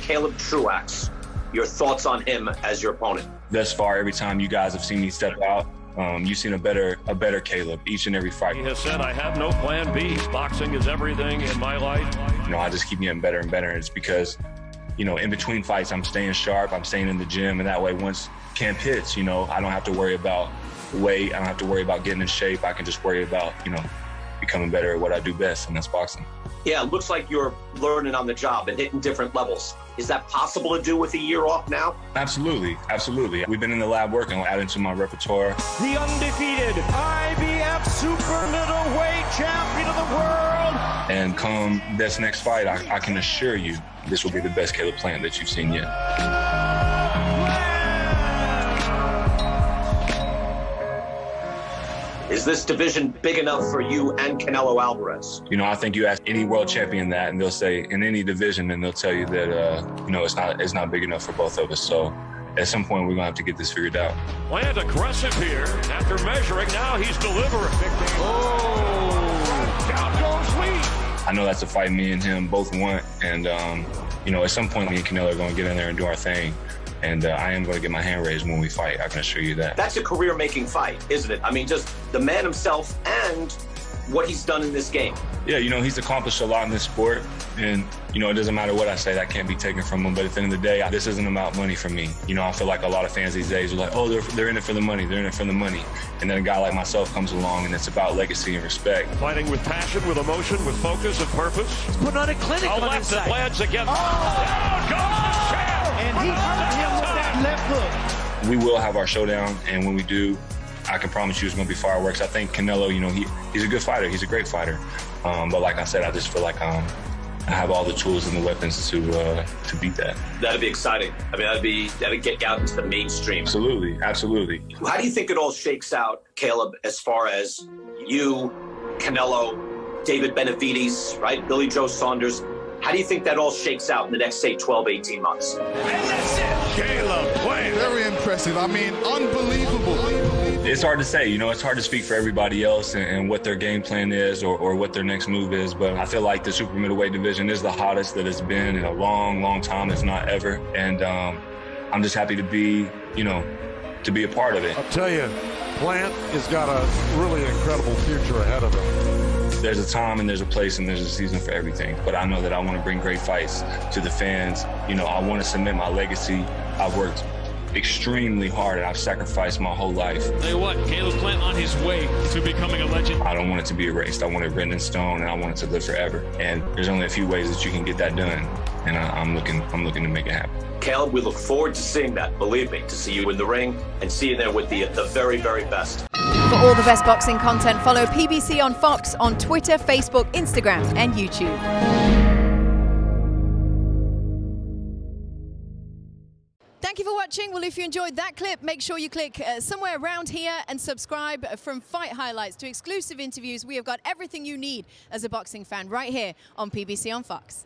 Caleb Truax. Your thoughts on him as your opponent? Thus far, every time you guys have seen me step out, you've seen a better Caleb each and every fight. He has said, I have no plan B. Boxing is everything in my life. You know, I just keep getting better and better. And it's because, you know, in between fights, I'm staying sharp, I'm staying in the gym, and that way once camp hits, you know, I don't have to worry about weight, I don't have to worry about getting in shape. I can just worry about, you know, becoming better at what I do best, and that's boxing. Yeah, it looks like you're learning on the job and hitting different levels. Is that possible to do with a year off now? Absolutely, absolutely. We've been in the lab working on adding to my repertoire. The undefeated IBF super middleweight champion of the world. And come this next fight, I can assure you this will be the best Caleb Plant that you've seen yet. Is this division big enough for you and Canelo Alvarez? You know, I think you ask any world champion that, and they'll say in any division, and they'll tell you that you know, it's not big enough for both of us. So at some point, we're gonna have to get this figured out. Plant aggressive here after measuring. Now he's delivering. Oh, down goes Lee. I know that's a fight me and him both want, and you know, at some point, me and Canelo are gonna get in there and do our thing. And I am going to get my hand raised when we fight. I can assure you that. That's a career-making fight, isn't it? I mean, just the man himself and what he's done in this game. Yeah, you know, he's accomplished a lot in this sport. And, you know, it doesn't matter what I say, that can't be taken from him. But at the end of the day, this isn't about money for me. You know, I feel like a lot of fans these days are like, oh, they're in it for the money. They're in it for the money. And then a guy like myself comes along, and it's about legacy and respect. Fighting with passion, with emotion, with focus and purpose. He's putting on a clinic on left inside. that lands again. Oh! Down goes the champ. And he hurt him with that left hook. We will have our showdown, and when we do, I can promise you it's going to be fireworks. I think Canelo, you know, he's a good fighter. He's a great fighter. But like I said, I just feel like I have all the tools and the weapons to beat that. That'd be exciting. I mean, that'd get you out into the mainstream. Absolutely, absolutely. How do you think it all shakes out, Caleb, as far as you, Canelo, David Benavidez, right, Billy Joe Saunders? How do you think that all shakes out in the next, say, 12, 18 months? And that's it. Caleb Plant. Very impressive. I mean, unbelievable. It's hard to say, you know, it's hard to speak for everybody else and what their game plan is or what their next move is. But I feel like the super middleweight division is the hottest that it's been in a long, long time, if not ever. And I'm just happy to be, you know, to be a part of it. I'll tell you, Plant has got a really incredible future ahead of him. There's a time and there's a place and there's a season for everything. But I know that I want to bring great fights to the fans. You know, I want to cement my legacy. I've worked extremely hard and I've sacrificed my whole life. Tell you what, Caleb Plant on his way to becoming a legend. I don't want it to be erased. I want it written in stone, and I want it to live forever. And there's only a few ways that you can get that done. And I'm looking to make it happen. Caleb, we look forward to seeing that. Believe me, to see you in the ring and see you there with the very, very best. For all the best boxing content, follow PBC on Fox on Twitter, Facebook, Instagram, and YouTube. Thank you for watching. Well, if you enjoyed that clip, make sure you click somewhere around here and subscribe. From fight highlights to exclusive interviews, we have got everything you need as a boxing fan right here on PBC on Fox.